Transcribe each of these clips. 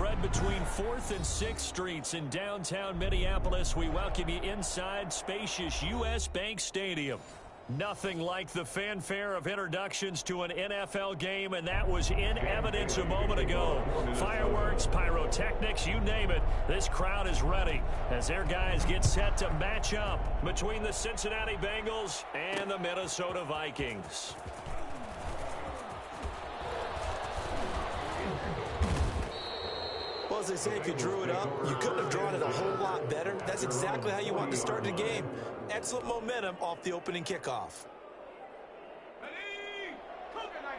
spread between 4th and 6th Streets in downtown Minneapolis. We welcome you inside spacious U.S. Bank Stadium. Nothing like the fanfare of introductions to an NFL game, and that was in evidence a moment ago. Fireworks, pyrotechnics, you name it. This crowd is ready as their guys get set to match up between the Cincinnati Bengals and the Minnesota Vikings. Well, as they say, if you drew it up, you couldn't have drawn it a whole lot better. That's exactly how you want to start the game. Excellent momentum off the opening kickoff. Ready? Cougar 19.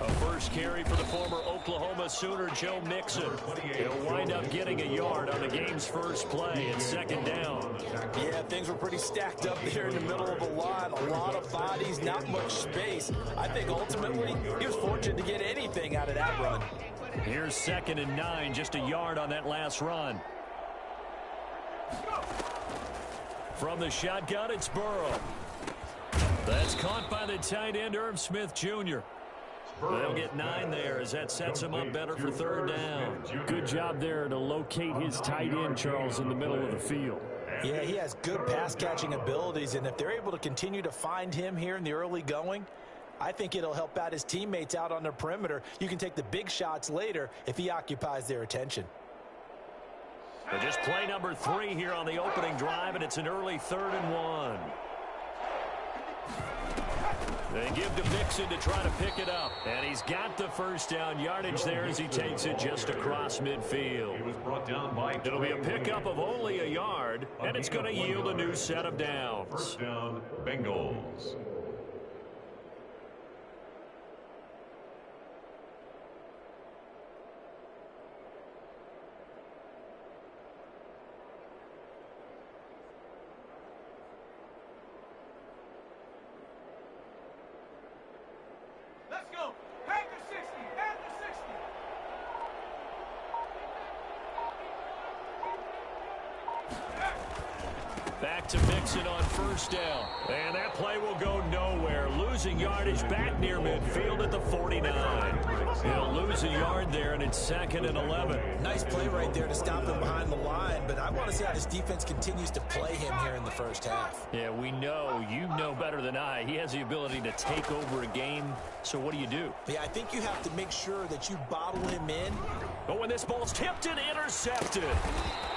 A first carry for the former Oklahoma Sooner, Joe Mixon. He'll wind up getting a yard on the game's first play. It's second down. Yeah, things were pretty stacked up there in the middle of a line. A lot of bodies, not much space. I think ultimately he was fortunate to get anything out of that run. Here's 2nd and 9, just a yard on that last run. From the shotgun, it's Burrow. That's caught by the tight end, Irv Smith Jr. They'll get 9 there as that sets him up better for third down. Good job there to locate his tight end, Charles, in the middle of the field. Yeah, he has good pass-catching abilities, and if they're able to continue to find him here in the early going, I think it'll help out his teammates out on the perimeter. You can take the big shots later if he occupies their attention. But just play number 3 here on the opening drive, and it's an early 3rd and 1. They give to Mixon to try to pick it up. And he's got the first down yardage there as he takes it just across midfield. It'll be a pickup of only a yard, and it's going to yield a new set of downs. First down, Bengals. Let's go. Pack the 60. Pack the 60. Back to Mixon on first down. And that play will go nowhere. Losing yardage back near midfield at the 49. He'll lose a yard there, and it's 2nd and 11. Nice play right there to stop him behind the line, but I want to see how this defense continues to play him here in the first half. Yeah, we know. You know better than I. He has the ability to take over a game. So what do you do? Yeah, I think you have to make sure that you bottle him in. But when this ball's tipped and intercepted.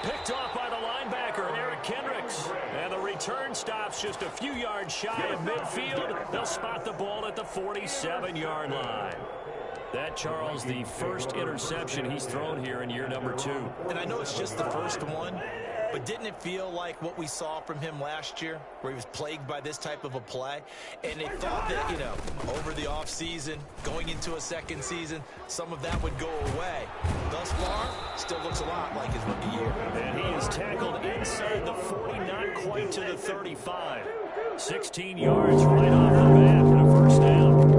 Picked off by the linebacker, Eric Kendricks. And the return stops just a few yards shy of midfield. They'll spot the ball at the 47-yard line. That, Charles, the first interception he's thrown here in year number 2. And I know it's just the first one, but didn't it feel like what we saw from him last year, where he was plagued by this type of a play? And they thought that, you know, over the offseason, going into a second season, some of that would go away. Thus far, still looks a lot like his rookie year. And he is tackled inside the 40, not quite to the 35. 16 yards right off the bat for the first down.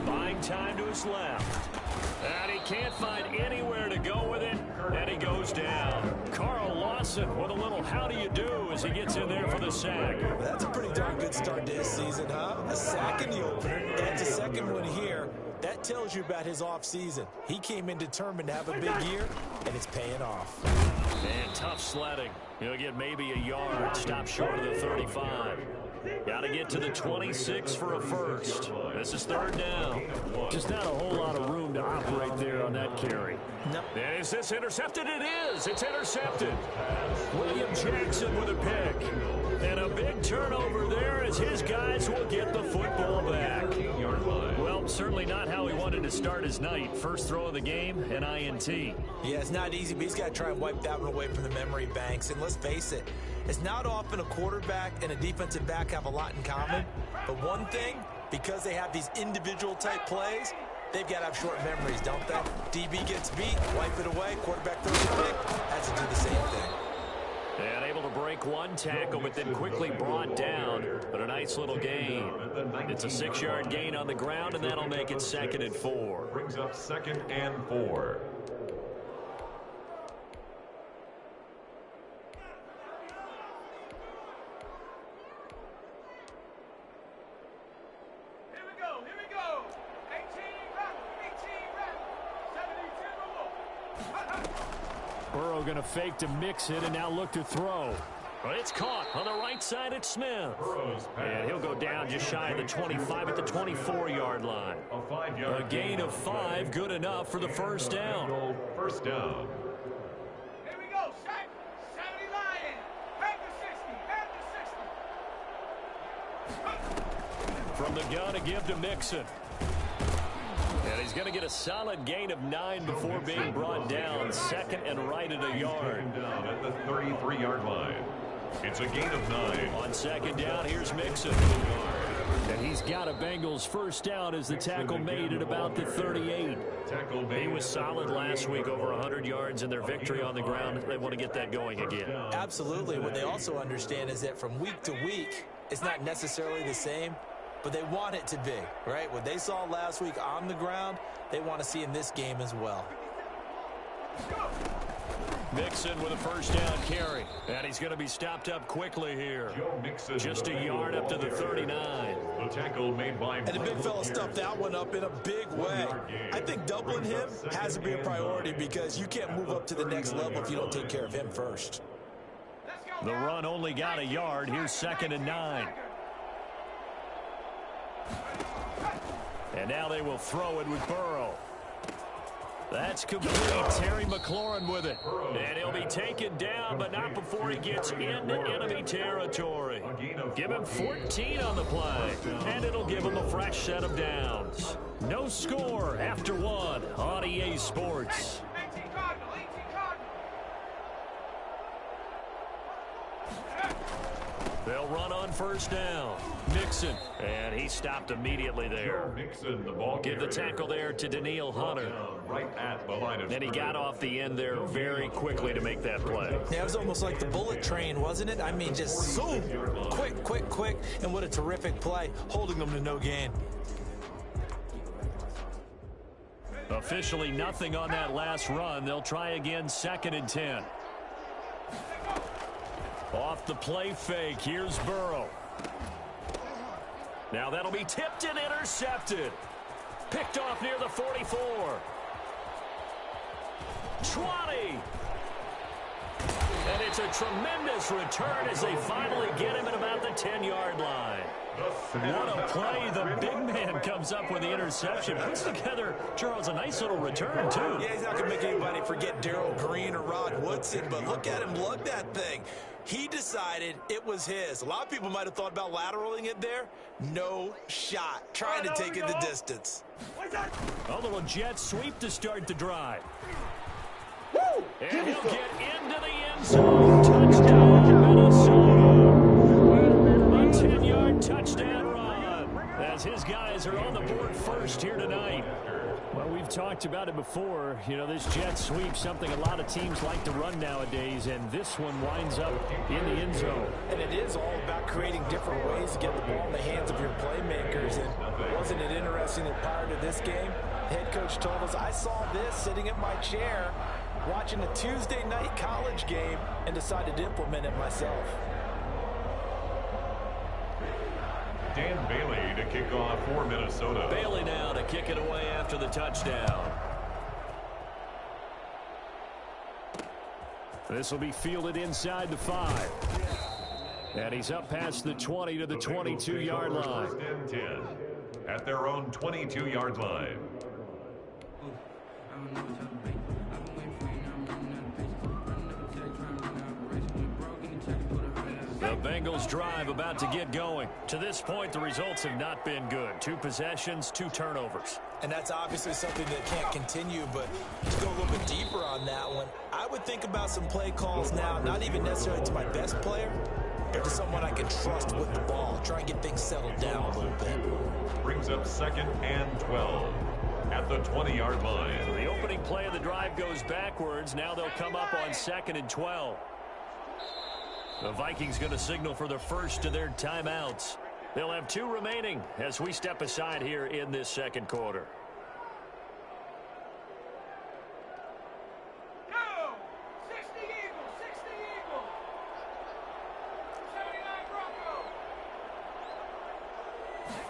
Buying time to his left. And he can't find anywhere to go with it, and he goes down. Carl Lawson with a little how do you do as he gets in there for the sack. That's a pretty darn good start to his season, huh? A sack in the opener, and a second one here. That tells you about his offseason. He came in determined to have a big year, and it's paying off. And tough sledding. He'll get maybe a yard, stop short of the 35. Got to get to the 26 for a first. This is third down. Just not a whole lot of room to operate there on that carry. No. And is this intercepted? It is. It's intercepted. William Jackson with a pick. And a big turnover there as his guys will get the football back. Well, certainly not how he wanted to start his night. First throw of the game, an INT. Yeah, it's not easy, but he's got to try and wipe that one away from the memory banks. And let's face it, it's not often a quarterback and a defensive back have a lot in common. But one thing, because they have these individual type plays, they've got to have short memories, don't they? DB gets beat, wipe it away, quarterback throws a pick, has to do the same thing. And able to break one tackle, but then quickly brought down. But a nice little gain. It's a 6-yard gain on the ground, and that'll make it 2nd and 4. Brings up 2nd and 4. Burrow going to fake to mix it and now look to throw. Well, it's caught on the right side at Smith. And he'll go down just shy of the 25 at the 24-yard line. A gain of 5, good enough for the first down. First down. Here we go. Sack. 70 Lions. Back to 60. Back to 60. From the gun to give to Mixon. And he's going to get a solid gain of 9 before being brought down. Second and right at a yard. Down at the 33-yard line. It's a gain of 9. On second down, here's Mixon. And he's got a Bengals first down as the tackle made at about the 38. He was solid last week, over 100 yards in their victory on the ground. They want to get that going again. Absolutely. What they also understand is that from week to week, it's not necessarily the same, but they want it to be, right? What they saw last week on the ground, they want to see in this game as well. Mixon with a first down carry. And he's going to be stopped up quickly here. Just a yard up to the 39. The tackle made by... And the big fella stuffed that one up in a big way. I think doubling him has to be a priority because you can't move up to the next level if you don't take care of him first. The run only got a yard. Here's second and 9. And now they will throw it with Burrow. That's complete. Terry McLaurin with it. And he'll be taken down, but not before he gets into enemy territory. Give him 14 on the play, and it'll give him a fresh set of downs. No score after 1 on EA Sports. 18 Cardinal. 18 Cardinal. They'll run on first down. Mixon, and he stopped immediately there. Mixon, the ball Give the tackle there to Daniil Hunter. Right at the line of... Then he got off the end there very quickly to make that play. Yeah, it was almost like the bullet train, wasn't it? I mean, just zoom, quick, quick, quick, and what a terrific play, holding them to no gain. Officially nothing on that last run. They'll try again, second and 10. Off the play fake, here's Burrow. Now that'll be tipped and intercepted. Picked off near the 44. 20. And it's a tremendous return as they finally get him at about the 10-yard line. What a play. The big man comes up with the interception. Puts together, Charles, a nice little return, too. Yeah, he's not going to make anybody forget Darrell Green or Rod Woodson, but look at him lug that thing. He decided it was his. A lot of people might have thought about lateraling it there. No shot. Trying to take it the distance. A little jet sweep to start the drive. Woo! And he'll get into the end zone. Touchdown, Minnesota. A 10-yard touchdown run as his guys are on the board first here tonight. Well, we've talked about it before. You know, this jet sweep, something a lot of teams like to run nowadays, and this one winds up in the end zone. And it is all about creating different ways to get the ball in the hands of your playmakers. And wasn't it interesting that prior to this game, the head coach told us, I saw this sitting in my chair watching a Tuesday night college game and decided to implement it myself. Dan Bailey to kick off for Minnesota. Bailey now to kick it away after the touchdown. This will be fielded inside the 5. And he's up past the 20 to the 22-yard line. First and 10 at their own 22-yard line. The Bengals drive about to get going. To this point, the results have not been good. 2 possessions, 2 turnovers. And that's obviously something that can't continue, but to go a little bit deeper on that one, I would think about some play calls now, not even necessarily to my best player, but to someone I can trust with the ball. Try and get things settled down a little bit. Brings up second and 12 at the 20-yard line. The opening play of the drive goes backwards. Now they'll come up on second and 12. The Vikings going to signal for the first of their timeouts. They'll have 2 remaining as we step aside here in this second quarter. Go! 60 Eagles! 60 Eagles! 79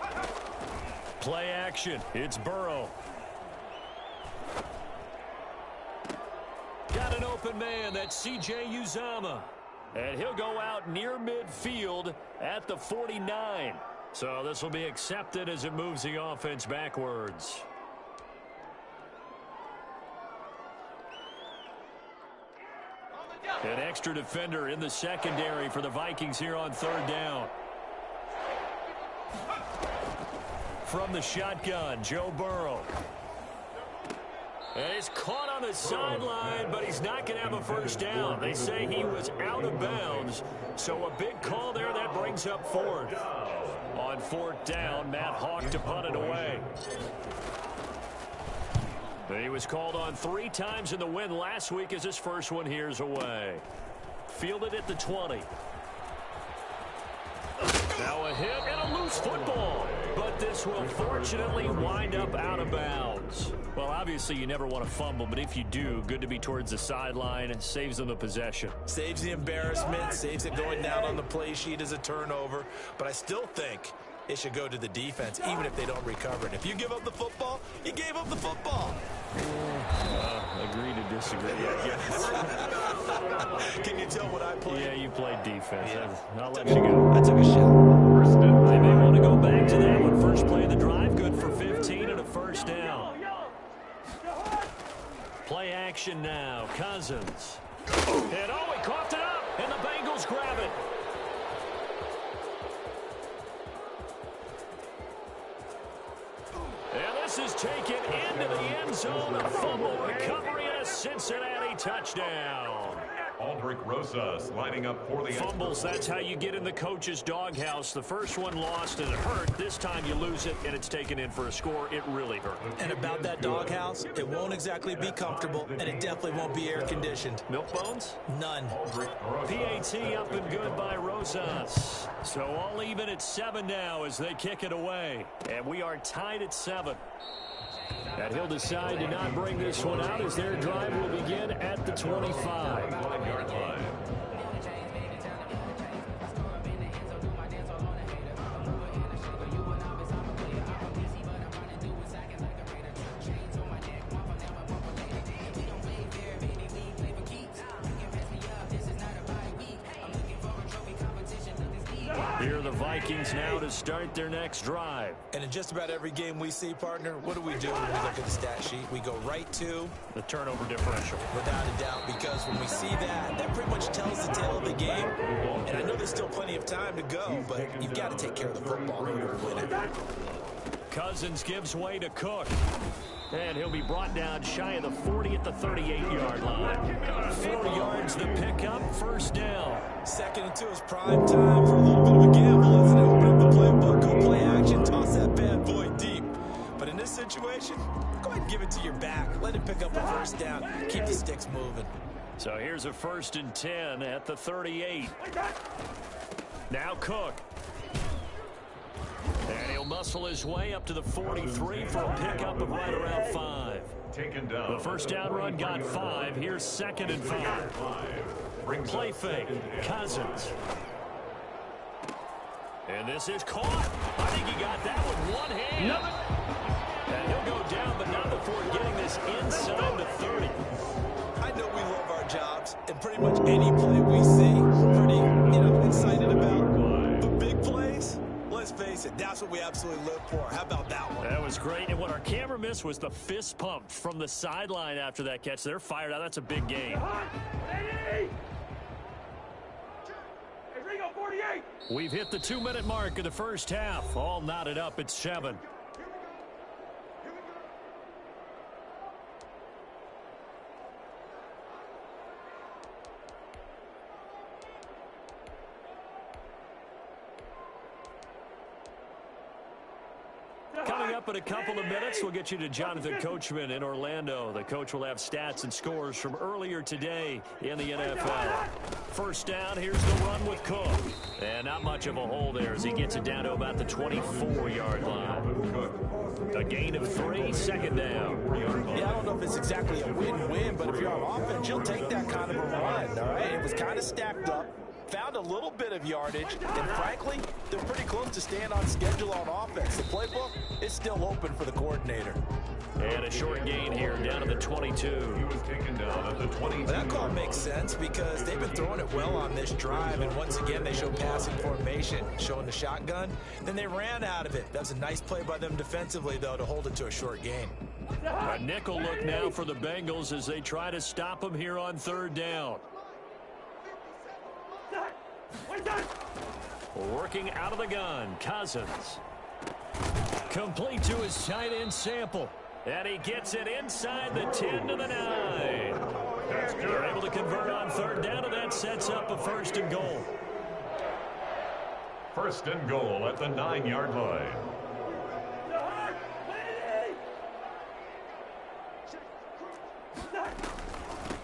Broncos! Play action. It's Burrow. Got an open man. That's C.J. Uzama. And he'll go out near midfield at the 49. So this will be accepted as it moves the offense backwards. An extra defender in the secondary for the Vikings here on third down. From the shotgun, Joe Burrow. And he's caught on the sideline, but he's not going to have a first down. They say he was out of bounds. So a big call there that brings up fourth. On fourth down, Matt Hawk to punt it away. He was called on 3 times in the win last week as his first one here's away. Fielded at the 20. Now a hit and a loose football. But this will fortunately wind up out of bounds. Well, obviously you never want to fumble, but if you do, good to be towards the sideline. It saves them the possession. Saves the embarrassment, saves it going down on the play sheet as a turnover. But I still think it should go to the defense, even if they don't recover it. If you give up the football, you gave up the football. Agree to disagree, I guess. Can you tell what I played? Yeah, you played defense. Yeah. I'll let you go. I took a shot. They may want to go back to that one. First play of the drive, good for 15 and a first down. Play action now. Cousins. And he coughed it up, and the Bengals grab it. And this is taken into the end zone. A fumble recovery and a Cincinnati touchdown. Aldrick Rosas lining up for the Fumbles, that's how you get in the coach's doghouse. The first one lost and it hurt. This time you lose it and it's taken in for a score. It really hurt. And about that doghouse, it won't exactly be comfortable, and it definitely won't be air-conditioned. Milk bones? None. PAT up and good by Rosas. So all even at 7 now as they kick it away. And we are tied at 7. And he'll decide to not bring this one out as their drive will begin at the 25. Here are the Vikings now to start their next drive. And in just about every game we see, partner, what do we do when we look at the stat sheet? We go right to the turnover differential. Without a doubt, because when we see that, that pretty much tells the tale of the game. And I know there's still plenty of time to go, but you've got to take care of the football in order to win it. Cousins gives way to Cook. And he'll be brought down shy of the 40 at the 38-yard line. 4 yards the pickup, first down. 2nd and 2 is prime time for a little bit of a gamble, isn't it? Open up the playbook, go play action, toss that bad boy deep. But in this situation, go ahead and give it to your back. Let him pick up a first down. Keep the sticks moving. So here's a 1st and 10 at the 38. Now Cook. And he'll muscle his way up to the 43 for a pickup of right around 5. Taken down. The first down run got 5. Here's 2nd and 5. Play fake. Cousins. And this is caught. I think he got that with one hand. And he'll go down, but not before getting this inside the 30. I know we love our jobs, and pretty much any play we see, pretty, excited about. But big plays, let's face it, that's what we absolutely live for. How about that one? That was great. And what our camera missed was the fist pump from the sideline after that catch. They're fired out. That's a big game. We've hit the 2-minute mark of the first half. All knotted up at 7. Coming up in a couple of minutes, we'll get you to Jonathan Coachman in Orlando. The coach will have stats and scores from earlier today in the NFL. First down, here's the run with Cook. And not much of a hole there as he gets it down to about the 24-yard line. A gain of 3, 2nd down. Yeah, I don't know if it's exactly a win-win, but if you're on offense, you'll take that kind of a run, all right? It was kind of stacked up. Found a little bit of yardage, and frankly, they're pretty close to staying on schedule on offense. The playbook is still open for the coordinator. And a short gain here, down to the 22. He was taken down at the 22. That call makes sense because they've been throwing it well on this drive, and once again they show passing formation, showing the shotgun. Then they ran out of it. That was a nice play by them defensively, though, to hold it to a short gain. A nickel look now for the Bengals as they try to stop him here on third down. Working out of the gun, Cousins. Complete to his tight end Sample. And he gets it inside the 10 to the 9. They're able to convert on third down, and that sets up a 1st and goal. 1st and goal at the 9-yard line.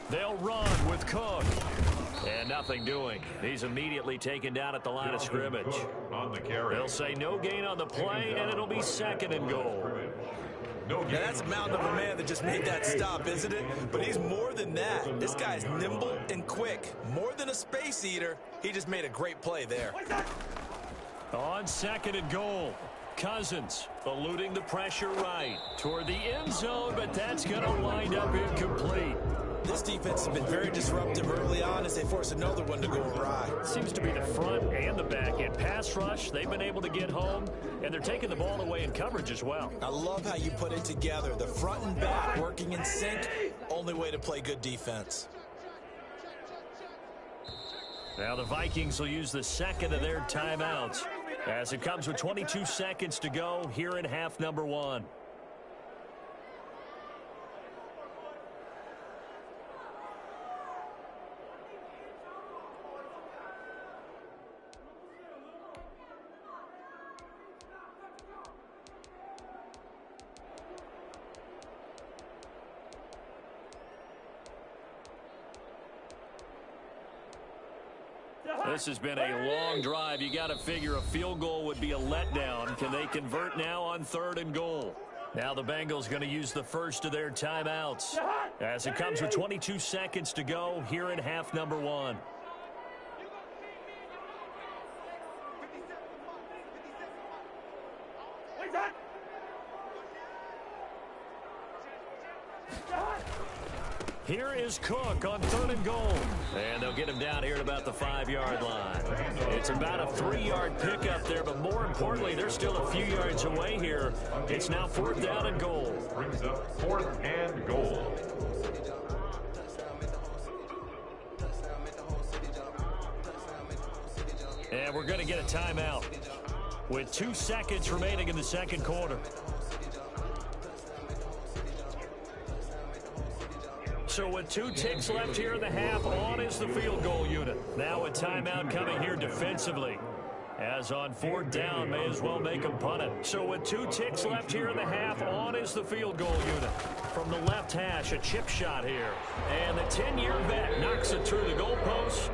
They'll run with Cook. And nothing doing. He's immediately taken down at the line of scrimmage. On the carry. They'll say no gain on the play, and it'll be 2nd and goal. Now, that's a mountain of a man that just made that stop, isn't it? But he's more than that. This guy's nimble and quick. More than a space eater. He just made a great play there. On 2nd and goal, Cousins eluding the pressure right toward the end zone, but that's going to wind up incomplete. This defense has been very disruptive early on as they force another one to go awry. Seems to be the front and the back end. Pass rush, they've been able to get home, and they're taking the ball away in coverage as well. I love how you put it together. The front and back working in sync, only way to play good defense. Now the Vikings will use the 2nd of their timeouts as it comes with 22 seconds to go here in half number 1. This has been a long drive. You got to figure a field goal would be a letdown. Can they convert now on 3rd and goal? Now the Bengals going to use the 1st of their timeouts as it comes with 22 seconds to go here in half number 1. Here is Cook on 3rd and goal. And they'll get him down here at about the 5-yard line. It's about a 3-yard pickup there, but more importantly, they're still a few yards away here. It's now 4th down and goal. Brings up 4th and goal. And we're going to get a timeout with 2 seconds remaining in the 2nd quarter. So with 2 ticks left here in the half, on is the field goal unit. Now a timeout coming here defensively. As on 4th down, may as well make them punt it. So with 2 ticks left here in the half, on is the field goal unit. From the left hash, a chip shot here. And the 10-year vet knocks it through the goalpost.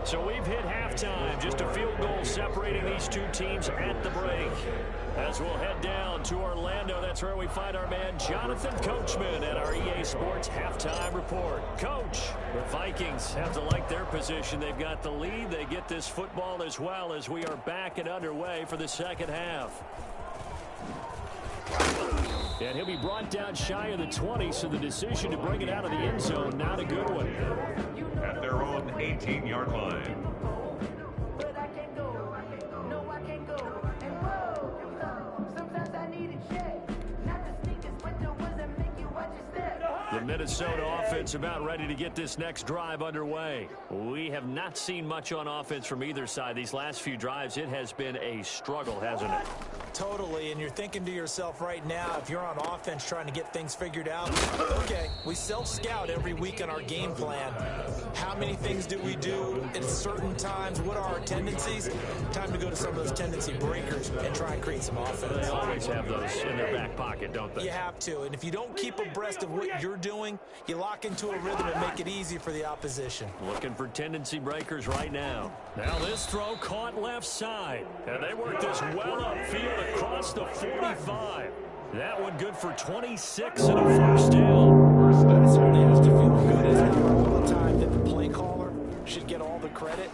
So we've hit halftime. Just a field goal separating these 2 teams at the break. As we'll head down to Orlando, that's where we find our man Jonathan Coachman at our EA Sports Halftime Report. Coach, the Vikings have to like their position. They've got the lead. They get this football as well as we are back and underway for the 2nd half. And he'll be brought down shy of the 20, so the decision to bring it out of the end zone, not a good one. At their own 18-yard line. The Minnesota offense about ready to get this next drive underway. We have not seen much on offense from either side. These last few drives, it has been a struggle, hasn't it? Totally, and you're thinking to yourself right now, if you're on offense trying to get things figured out, okay, we self-scout every week on our game plan. How many things do we do at certain times? What are our tendencies? Time to go to some of those tendency breakers and try and create some offense. They always have those in their back pocket, don't they? You have to, and if you don't keep abreast of what you're doing, you lock into a rhythm and make it easy for the opposition. Looking for tendency breakers right now. Now this throw caught left side, and they work this well upfield across the 45. That one good for 26 and a 1st down. It certainly has to feel good. It's not all the time that the play caller should get all the credit.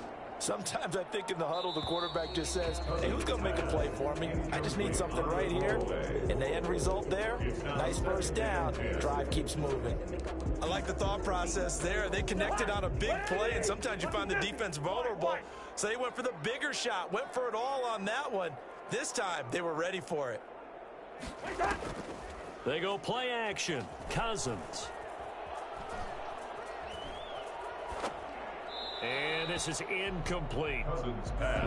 Sometimes I think in the huddle, the quarterback just says, hey, who's going to make a play for me? I just need something right here. And the end result there, nice first down. Drive keeps moving. I like the thought process there. They connected on a big play, and sometimes you find the defense vulnerable. So they went for the bigger shot, went for it all on that one. This time, they were ready for it. They go play action. Cousins. And this is incomplete.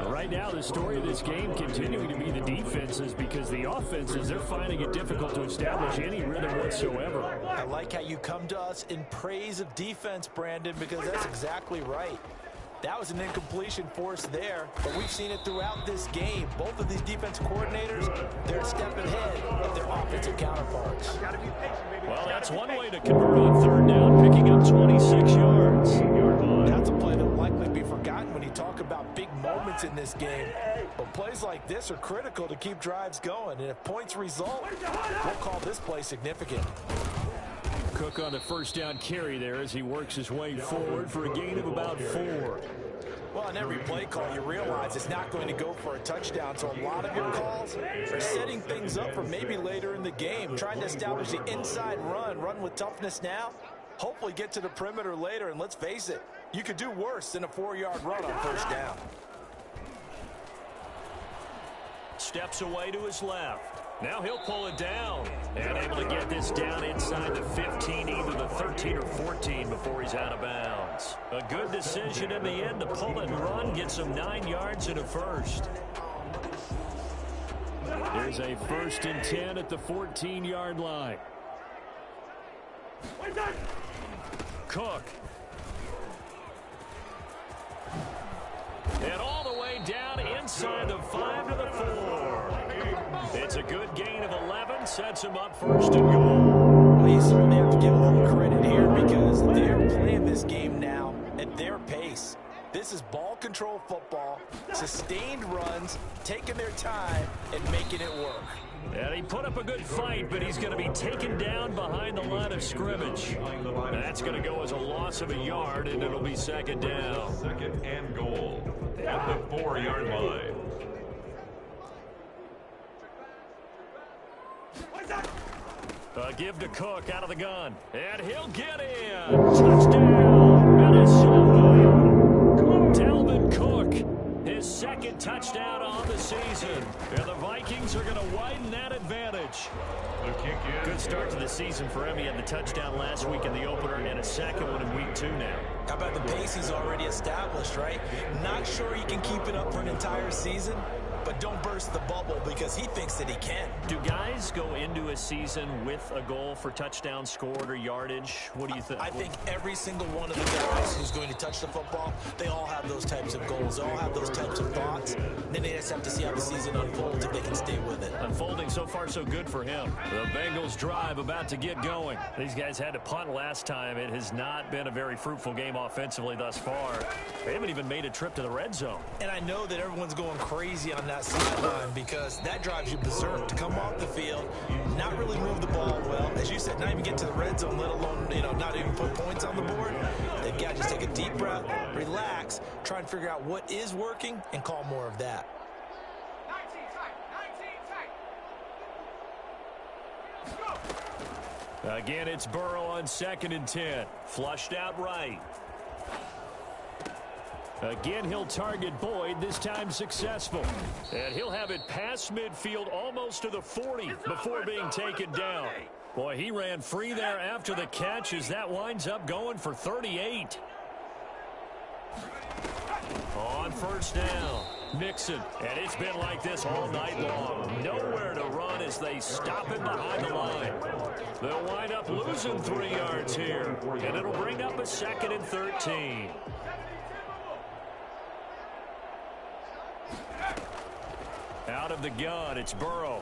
Right now, the story of this game continuing to be the defenses, because the offenses, they're finding it difficult to establish any rhythm whatsoever. I like how you come to us in praise of defense, Brandon, because that's exactly right. That was an incompletion force there, but we've seen it throughout this game. Both of these defense coordinators, they're a step ahead of their offensive counterparts. Well, that's one way to convert on third down, picking up 26 yards. That's a play that will likely be forgotten when you talk about big moments in this game. But plays like this are critical to keep drives going, and if points result, we'll call this play significant. Cook on the first down carry there as he works his way forward for a gain of about 4. Well, on every play call, you realize it's not going to go for a touchdown, so a lot of your calls are setting things up for maybe later in the game, trying to establish the inside run with toughness now, hopefully get to the perimeter later, and let's face it, you could do worse than a 4-yard run on first down. Steps away to his left. Now he'll pull it down and able to get this down inside the 15, either the 13 or 14 before he's out of bounds. A good decision in the end to pull it and run, get some 9 yards and a first. There's a 1st and 10 at the 14-yard line. Cook. And all the way down inside the 5 to the 4. It's a good gain of 11, sets him up 1st and goal. Well, you certainly have to give them credit here because they're playing this game now at their pace. This is ball control football, sustained runs, taking their time and making it work. And he put up a good fight, but he's going to be taken down behind the line of scrimmage. That's going to go as a loss of a yard, and it'll be 2nd down. 2nd and goal at the 4-yard line. Give to Cook out of the gun. And he'll get in. Touchdown, Minnesota. Dalvin Cook, his 2nd touchdown on the season. And the Vikings are going to widen that advantage. Good start to the season for him. He had the touchdown last week in the opener and a 2nd one in week 2 now. How about the pace he's already established, right? Not sure he can keep it up for an entire season, but don't burst the bubble because he thinks that he can. Do guys go into a season with a goal for touchdown scored or yardage? What do you think? I think every single one of the guys who's going to touch the football, they all have those types of goals. They all have those types of thoughts. Then they just have to see how the season unfolds if they can stay with it. Unfolding so far so good for him. The Bengals drive about to get going. These guys had to punt last time. It has not been a very fruitful game offensively thus far. They haven't even made a trip to the red zone. And I know that everyone's going crazy on that sideline because that drives you berserk to come off the field, not really move the ball well. As you said, not even get to the red zone, let alone, not even put points on the board. They've got to just take a deep breath, relax, try and figure out what is working and call more of that. 19 tight. Let's go. Again, it's Burrow on 2nd and 10. Flushed out right. Again, he'll target Boyd, this time successful. And he'll have it past midfield almost to the 40 before being taken down. Boy, he ran free there after the catch as that winds up going for 38. On 1st down, Mixon. And it's been like this all night long. Nowhere to run as they stop him behind the line. They'll wind up losing 3 yards here. And it'll bring up a 2nd and 13. Out of the gun, it's Burrow.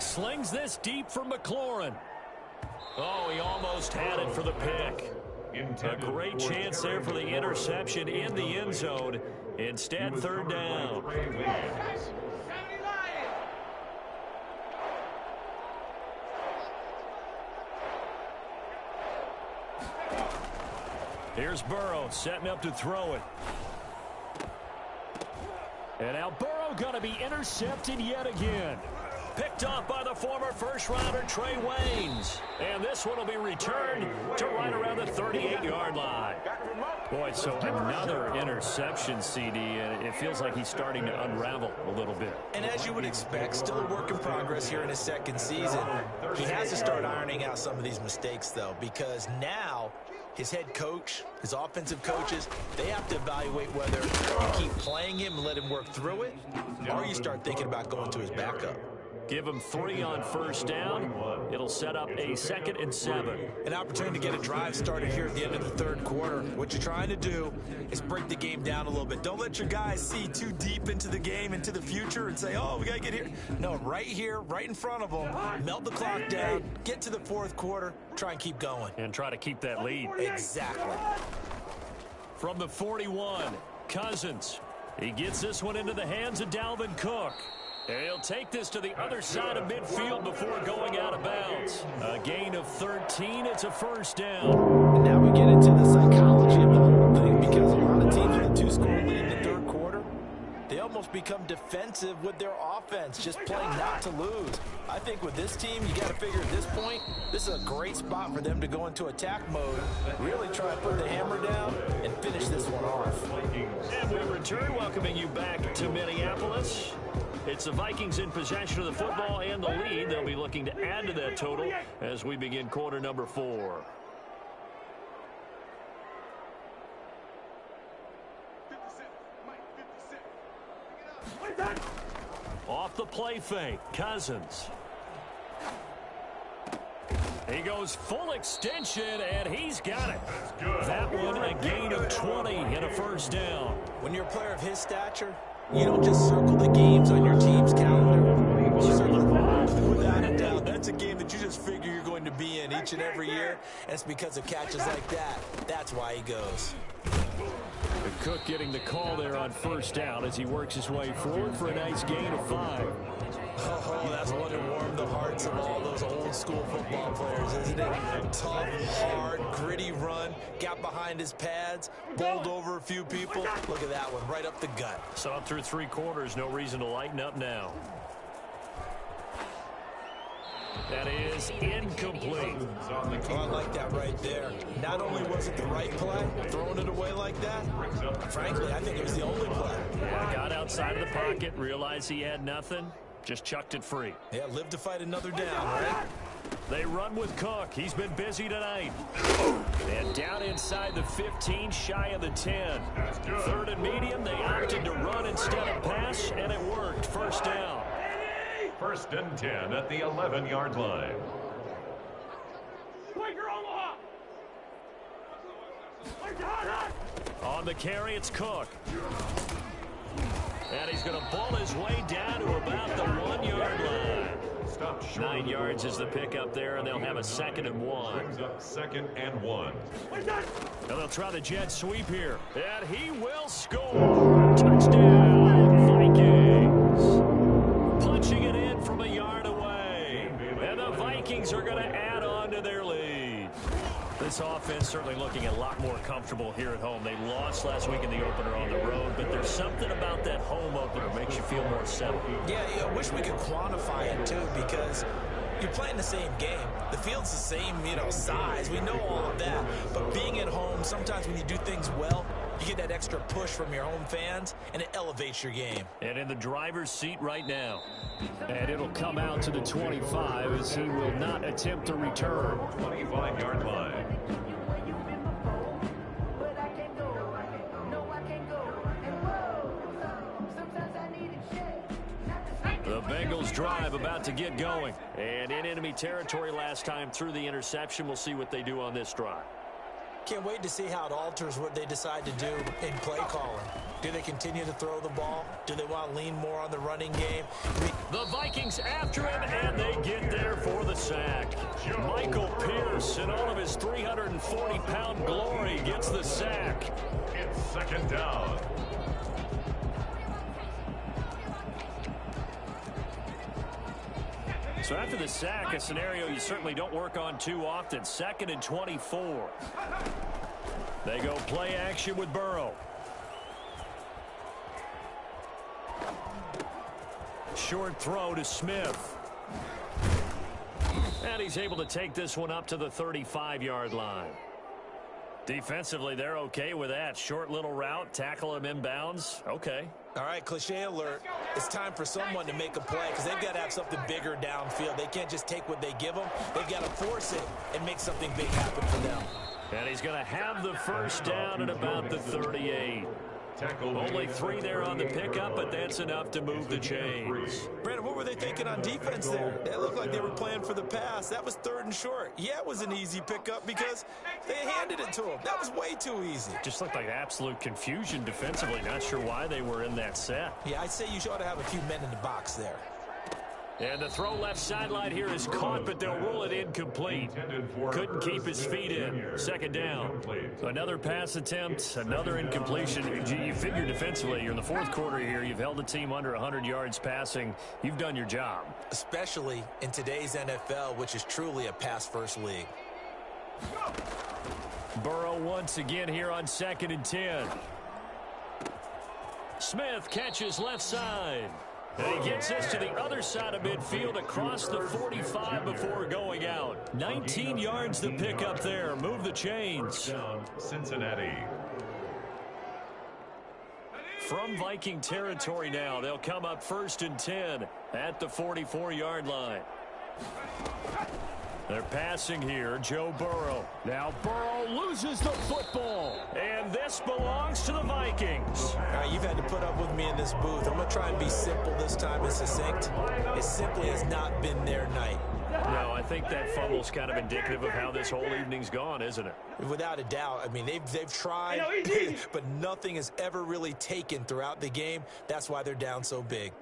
Slings this deep for McLaurin. Oh, he almost had it for the pick. A great chance there for the interception in the end zone. Instead, 3rd down. Here's Burrow setting up to throw it. And now Burrow going to be intercepted yet again. Picked off by the former first-rounder Trey Waynes. And this one will be returned to right around the 38-yard line. Boy, so another interception, CD, and it feels like he's starting to unravel a little bit. And as you would expect, still a work in progress here in his second season. He has to start ironing out some of these mistakes, though, because now his head coach, his offensive coaches, they have to evaluate whether you keep playing him and let him work through it, or you start thinking about going to his backup. Give him 3 on first down. It'll set up a 2nd and 7. An opportunity to get a drive started here at the end of the third quarter. What you're trying to do is break the game down a little bit. Don't let your guys see too deep into the game, into the future, and say, oh, we got to get here. No, right here, right in front of them, melt the clock down, get to the fourth quarter, try and keep going. And try to keep that lead. Exactly. From the 41, Cousins. He gets this one into the hands of Dalvin Cook. And he'll take this to the other side of midfield before going out of bounds. A gain of 13. It's a first down. And now we get into the psychology of the whole thing, because a lot of teams with a 2-score lead in the third quarter, they almost become defensive with their offense, just playing not to lose. I think with this team, you got to figure at this point, this is a great spot for them to go into attack mode, really try to put the hammer down and finish this one off. And we return, welcoming you back to Minneapolis. It's the Vikings in possession of the football and the lead. They'll be looking to add to that total as we begin quarter number 4. Off the play fake, Cousins. He goes full extension, and he's got it. That one, a gain of 20 and a first down. When you're a player of his stature, you don't just circle the games on your team's calendar. You circle them without a doubt. That's a game that you just figure you're going to be in each and every year, and it's because of catches like that. That's why he goes. Cook getting the call there on first down as he works his way forward for a nice gain of 5. Oh, that's one to warm the hearts of all those old-school football players, isn't it? Tough, hard, gritty run, got behind his pads, bowled over a few people. Look at that one, right up the gut. So through 3 quarters, no reason to lighten up now. That is incomplete. Oh, I like that right there. Not only was it the right play, throwing it away like that, frankly, I think it was the only play. Yeah, got outside of the pocket, realized he had nothing, just chucked it free. Yeah, live to fight another down, right? They run with Cook. He's been busy tonight. And down inside the 15, shy of the 10. 3rd and medium, they opted to run instead of pass, and it worked. First down. 1st and 10 at the 11-yard line. On the carry, it's Cook. And he's going to ball his way down to about the 1-yard line. 9 yards is the pickup there, and they'll have a 2nd and 1. 2nd and 1. Now they'll try the jet sweep here. And he will score. Touchdown, Vikings. Punching it in from a yard away. And the Vikings are going to add on to their lead. This offense certainly looking a lot more comfortable here at home. They lost last week in the opener on the road, but there's something about that home opener that makes you feel more settled. Yeah, I wish we could quantify it, too, because you're playing the same game. The field's the same, size. We know all of that. But being at home, sometimes when you do things well, you get that extra push from your home fans, and it elevates your game. And in the driver's seat right now. And it'll come out to the 25 as he will not attempt to return. 25-yard line. The Bengals drive about to get going. And in enemy territory last time through the interception. We'll see what they do on this drive. Can't wait to see how it alters what they decide to do in play calling. Do they continue to throw the ball? Do they want to lean more on the running game? The Vikings after him, and they get there for the sack. Michael Pierce, in all of his 340-pound glory, gets the sack. It's 2nd down. So after the sack, a scenario you certainly don't work on too often. 2nd and 24. They go play action with Burrow. Short throw to Smith. And he's able to take this one up to the 35-yard line. Defensively, they're okay with that. Short little route, tackle him inbounds. Okay. All right, cliche alert. It's time for someone to make a play because they've got to have something bigger downfield. They can't just take what they give them. They've got to force it and make something big happen for them. And he's going to have the first down at about the 38. Only 3 there on the pickup, but that's enough to move the chains. Brandon, what were they thinking on defense there? That looked like they were playing for the pass. That was 3rd and short. Yeah, it was an easy pickup because they handed it to him. That was way too easy. Just looked like absolute confusion defensively. Not sure why they were in that set. Yeah, I'd say you ought to have a few men in the box there. And the throw left sideline here is caught, but they'll rule it incomplete. Couldn't keep his feet in. 2nd down. Another pass attempt, another incompletion. You figure defensively, you're in the 4th quarter here. You've held the team under 100 yards passing. You've done your job. Especially in today's NFL, which is truly a pass-first league. Burrow once again here on 2nd and 10. Smith catches left side. And he gets this to the other side of midfield across the 45 before going out. 19 yards to pick up there. Move the chains. Cincinnati. From Viking territory now, they'll come up 1st and 10 at the 44-yard line. They're passing here, Joe Burrow. Now Burrow loses the football. And this belongs to the Vikings. All right, you've had to put up with me in this booth. I'm going to try and be simple this time and succinct. It simply has not been their night. No, I think that fumble's kind of indicative of how this whole evening's gone, isn't it? Without a doubt. I mean, they've tried, but nothing has ever really taken throughout the game. That's why they're down so big.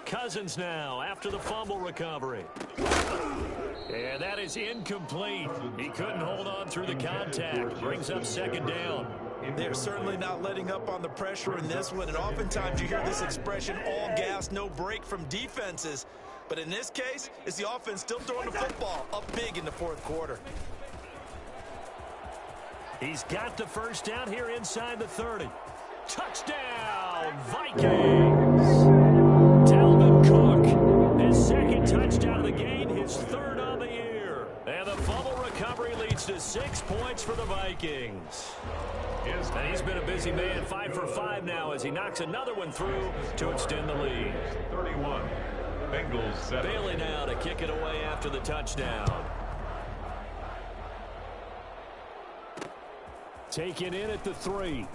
Cousins now after the fumble recovery. And that is incomplete. He couldn't hold on through the contact. Brings up 2nd down. They're certainly not letting up on the pressure in this one, and oftentimes you hear this expression, all gas, no break from defenses. But in this case, it's the offense still throwing the football up big in the 4th quarter. He's got the first down here inside the 30. Touchdown, Vikings! Dalvin Cook, his 2nd touchdown of the game, his 3rd on the year. And the fumble recovery leads to 6 points for the Vikings. And he's been a busy man, 5 for 5 now as he knocks another one through to extend the lead. 31. Bengals 7. Bailey now to kick it away after the touchdown. Taken in at the 3.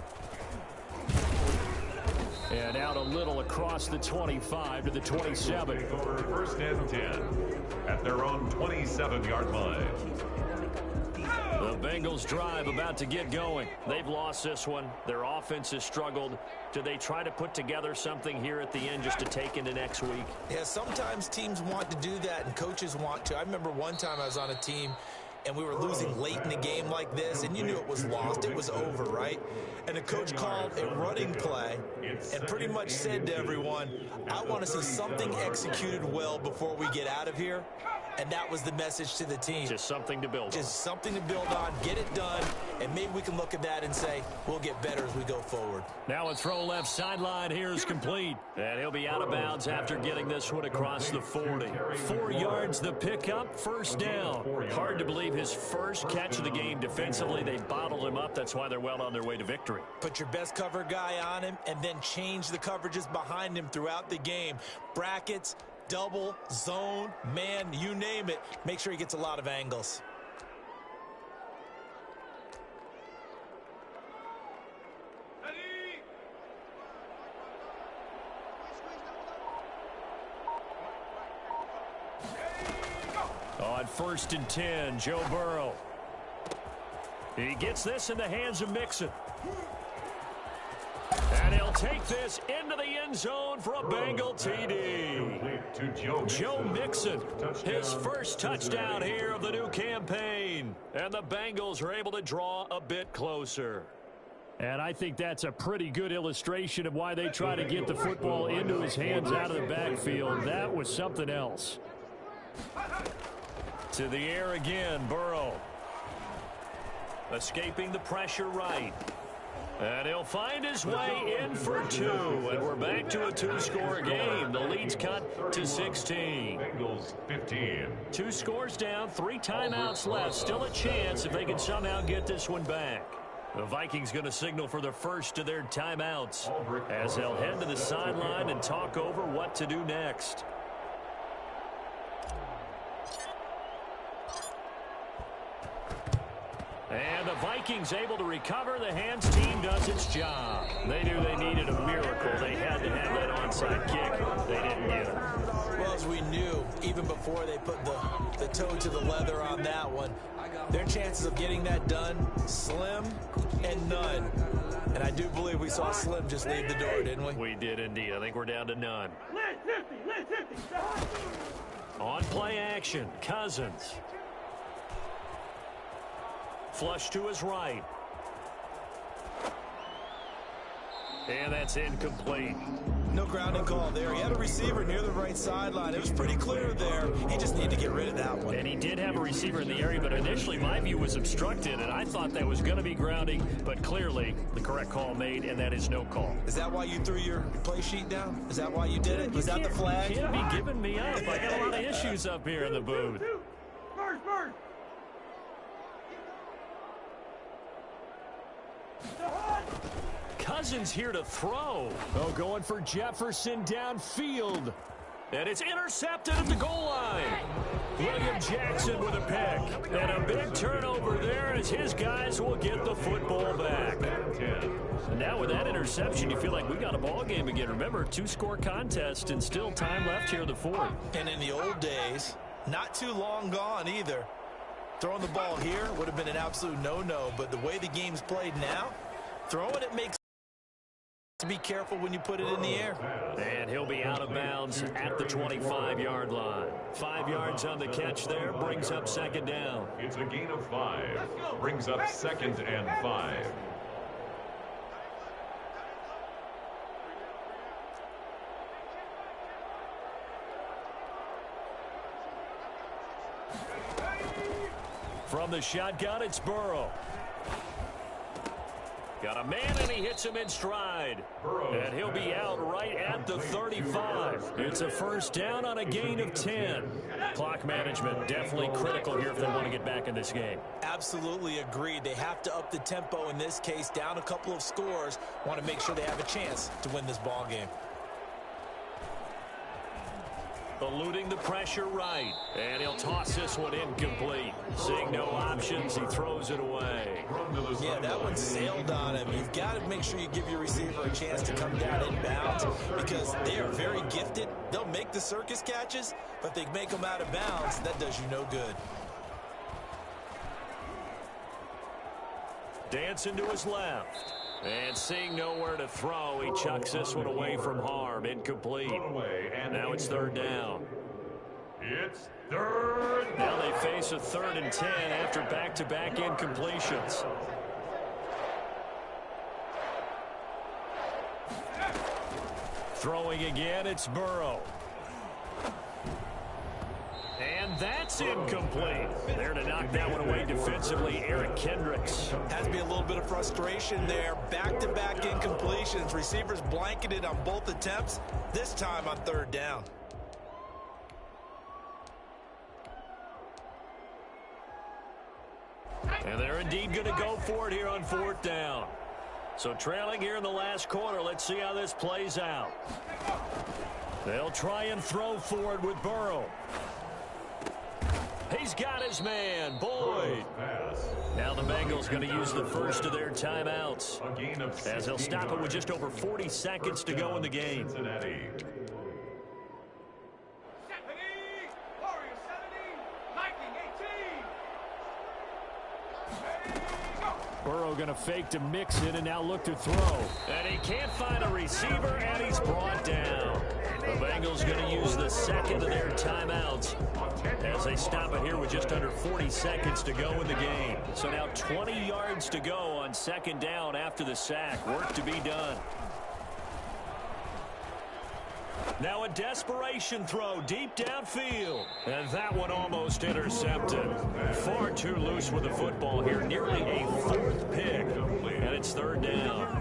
And out a little across the 25 to the 27. 1st and 10 at their own 27-yard line. The Bengals drive about to get going. They've lost this one. Their offense has struggled. Do they try to put together something here at the end just to take into next week? Yeah, sometimes teams want to do that and coaches want to. I remember one time I was on a team and we were losing late in the game like this, and you knew it was lost. It was over, right? And the coach called a running play and pretty much said to everyone, I want to see something executed well before we get out of here. And that was the message to the team. Just something to build on. Just something to build on, get it done, and maybe we can look at that and say, we'll get better as we go forward. Now a throw left sideline here is complete. And he'll be out of bounds after getting this one across the 40. 4 yards the pickup, 1st down. Hard to believe his first catch of the game defensively. They bottled him up. That's why they're well on their way to victory. Put your best cover guy on him and then change the coverages behind him throughout the game. Brackets, double, zone, man, you name it. Make sure he gets a lot of angles. On 1st and 10, Joe Burrow. He gets this in the hands of Mixon. And he'll take this into the end zone for a Bengal TD. Joe Mixon, his first touchdown here of the new campaign. And the Bengals are able to draw a bit closer. And I think that's a pretty good illustration of why they try to get the football into his hands out of the backfield. That was something else. To the air again, Burrow. Escaping the pressure right. And he'll find his way in for 2. And we're back to a 2-score game. The lead's cut to 16. Bengals 15. 2 scores down, 3 timeouts left. Still a chance if they can somehow get this one back. The Vikings going to signal for the first of their timeouts as they'll head to the sideline and talk over what to do next. And the Vikings able to recover. The hands team does its job. They knew they needed a miracle. They had to have that onside kick. They didn't get it. Well, as we knew, even before they put the toe to the leather on that one, their chances of getting that done, slim and none. And I do believe we saw Slim just leave the door, didn't we? We did indeed. I think we're down to none. On play action, Cousins. Flush to his right. And that's incomplete. No grounding call there. He had a receiver near the right sideline. It was pretty clear there. He just needed to get rid of that one. And he did have a receiver in the area, but initially my view was obstructed, and I thought that was going to be grounding, but clearly the correct call made, and that is no call. Is that why you threw your play sheet down? Is that why you did it? Was that the flag? You can't be giving me up. I got a lot of issues up here in the booth. Bird. Cousins here to throw. Oh, going for Jefferson downfield. And it's intercepted at the goal line. William Jackson with a pick. And a big turnover there as his guys will get the football back. And now with that interception, you feel like we got a ball game again. Remember, 2-score contest and still time left here in the fourth. And in the old days, not too long gone either. Throwing the ball here would have been an absolute no-no, but the way the game's played now, throwing it makes to be careful when you put it in the air. And he'll be out of bounds at the 25-yard line. 5 yards on the catch there, brings up second down. It's a gain of 5. Brings up 2nd and 5. From the shotgun, it's Burrow. Got a man, and he hits him in stride. And he'll be out right at the 35. It's a first down on a gain of 10. Clock management definitely critical here if they want to get back in this game. Absolutely agreed. They have to up the tempo in this case, down a couple of scores. Want to make sure they have a chance to win this ball game. Eluding the pressure right. And he'll toss this one incomplete. Seeing no options, he throws it away. Yeah, that one sailed on him. You've got to make sure you give your receiver a chance to come down inbounds because they are very gifted. They'll make the circus catches, but they make them out of bounds. That does you no good. Dancing to his left. And seeing nowhere to throw, he chucks this one away from harm. Incomplete. Now it's third down. It's third. Now they face a 3rd and 10 after back-to-back incompletions. Throwing again, it's Burrow. And that's incomplete. There to knock that one away defensively, Eric Kendricks. Has to be a little bit of frustration there. Back-to-back incompletions. Receivers blanketed on both attempts, this time on 3rd down. And they're indeed going to go for it here on 4th down. So trailing here in the last quarter, let's see how this plays out. They'll try and throw for it with Burrow. He's got his man, Boyd. Now the Bengals going to use the first of their timeouts as they'll stop it with just over 40 seconds to go in the game. Burrow going to fake to mix it and now look to throw. And he can't find a receiver, and he's brought down. The Bengals going to use the second of their timeouts as they stop it here with just under 40 seconds to go in the game. So now 20 yards to go on 2nd down after the sack. Work to be done. Now a desperation throw deep downfield. And that one almost intercepted. Far too loose with the football here. Nearly a fourth pick. And it's third down.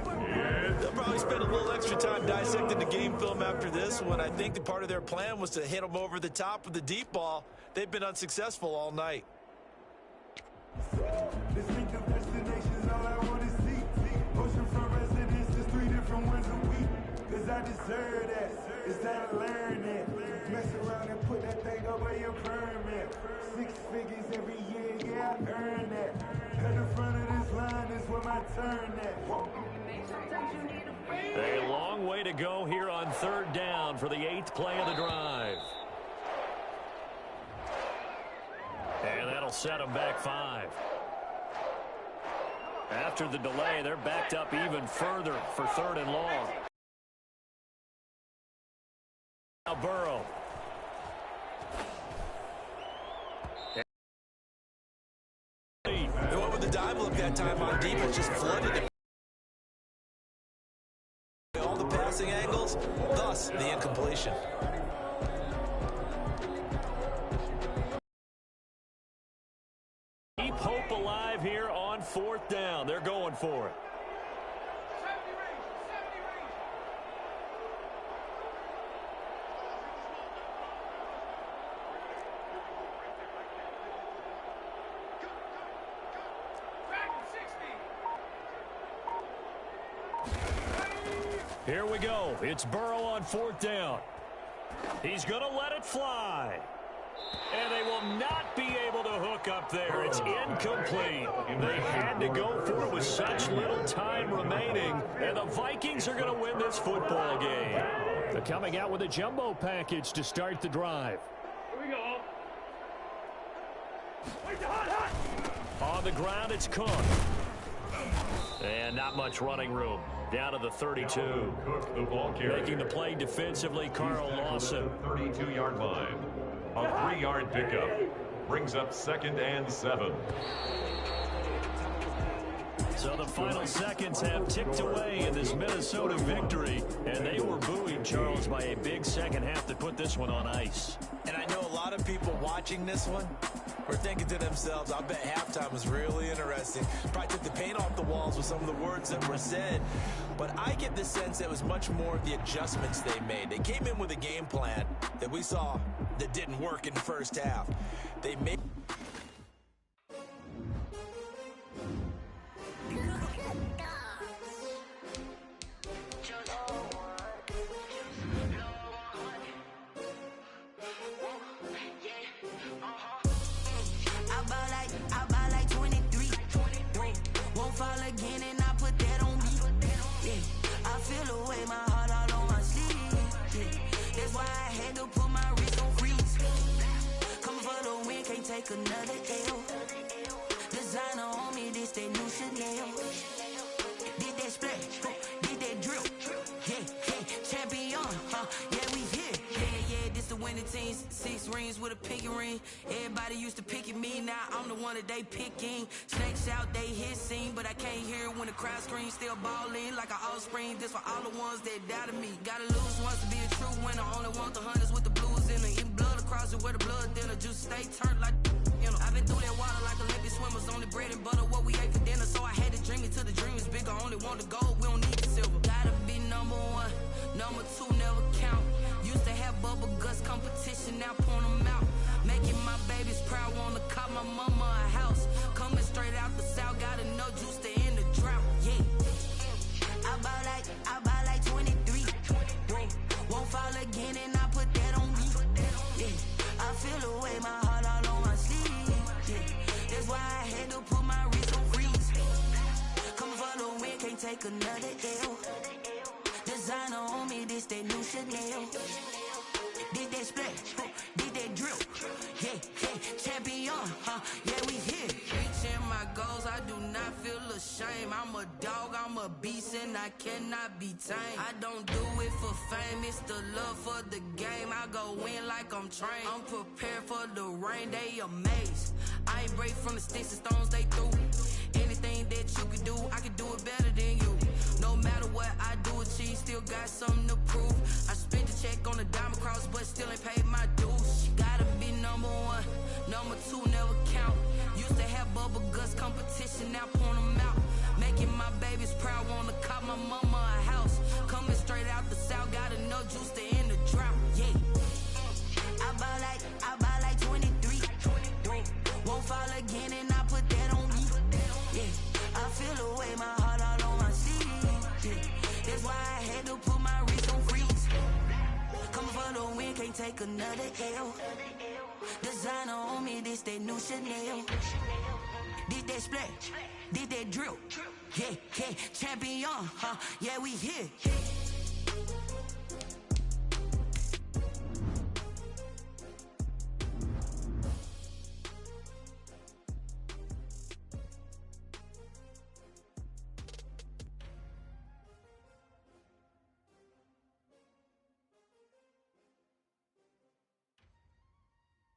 They'll probably spend a little extra time dissecting the game film after this one. I think that part of their plan was to hit them over the top with the deep ball. They've been unsuccessful all night. Distinctive destinations, all I want to see. Oceanfront residences, 3 different ones a week. Cause I deserve that. It's time to learn that. Mess around and put that thing over your permit. 6 figures every year, yeah, I earned that. At the front of this line is where my turn at. A long way to go here on third down for the 8th play of the drive. And that'll set them back 5. After the delay, they're backed up even further for third and long. Now Burrow. They went with the dive look that time on defense, just flooded it. All the passing angles, thus the incompletion. Keep hope alive here on 4th down. They're going for it. 70 range, 70 range. Back to 60. Here we go. It's Burrow on 4th down. He's going to let it fly. And they will not be able to hook up there. It's incomplete. They had to go for it with such little time remaining. And the Vikings are going to win this football game. They're coming out with a jumbo package to start the drive. Here we go. On the ground, it's Cook. And not much running room. Down to the 32. Cook, the ball carrier. Making the play defensively, Carl Lawson. 32-yard line. A 3-yard pickup. Brings up 2nd and 7. So the final seconds have ticked away in this Minnesota victory. And they were buoyed, Charles, by a big second half that put this one on ice. And I know a lot of people watching this one were thinking to themselves, I bet halftime was really interesting. Probably took the paint off the walls with some of the words that were said. But I get the sense that it was much more of the adjustments they made. They came in with a game plan that we saw that didn't work in the first half. They made... I buy like 23. Won't fall again and I put that on me. Yeah, I feel the way my heart all on my sleeve. Yeah, that's why I had to put my wrist on freeze. Coming for the win, can't take another L. Designer on me, this that new Chanel. Did that splash, did that drill. Yeah, champion, yeah, we here. Yeah, this the winning team. 6 rings with a pinky ring. Everybody used to pick at me, now I'm the one that they picking. Snakes out, they hit scene, but I can't hear it when the crowd screams. Still balling like an offspring. This for all the ones that doubted me. Gotta lose once to be a true winner. Only want the hunters with the blues in it. Eating blood across it where the blood thinner. Juice stay turned like, you know. I've been through that water like Olympic swimmers. Only bread and butter, what we ate for dinner. So I had to dream it till the dream is bigger. Only want the gold, we don't need the silver. Gotta be number 1, number 2 never count. Used to have bubble guts competition, now point them out. Making my babies proud, wanna call my mama a house. Coming straight out the south, got enough juice to end the drought. Yeah, I buy like 23. Won't fall again and I put that on me. Yeah, I feel the way my heart all on my sleeve. Yeah, that's why I had to put my wrist on freeze. Coming for the win, can't take another L. Designer on me, this that new Chanel. Did that splash, did that drill. Yeah, champion, yeah, we here. Reaching my goals, I do not feel ashamed. I'm a dog, I'm a beast, and I cannot be tamed. I don't do it for fame, it's the love for the game. I go in like I'm trained. I'm prepared for the rain, they amazed. I ain't break from the sticks and stones they threw. Anything that you can do, I can do it better than you. No matter what I do, achieve, still got something to prove. I spent the check on the diamond cross, but still ain't paid my dues. Gotta be number one, number two never count. Used to have bubble guts competition, now point them out. Making my babies proud, wanna cop my mama a house. Coming straight out the south, got enough juice to end the drought. Yeah, I buy like 23. Won't fall again, and I put that on me. Yeah, I feel the way, my heart all on my sleeve. Yeah, that's why I had to put my wrist on freeze. Coming for the win, can't take another L. Designer on me, this that new Chanel. Did that splash, did that drill. Yeah, champion, huh? Yeah, we here.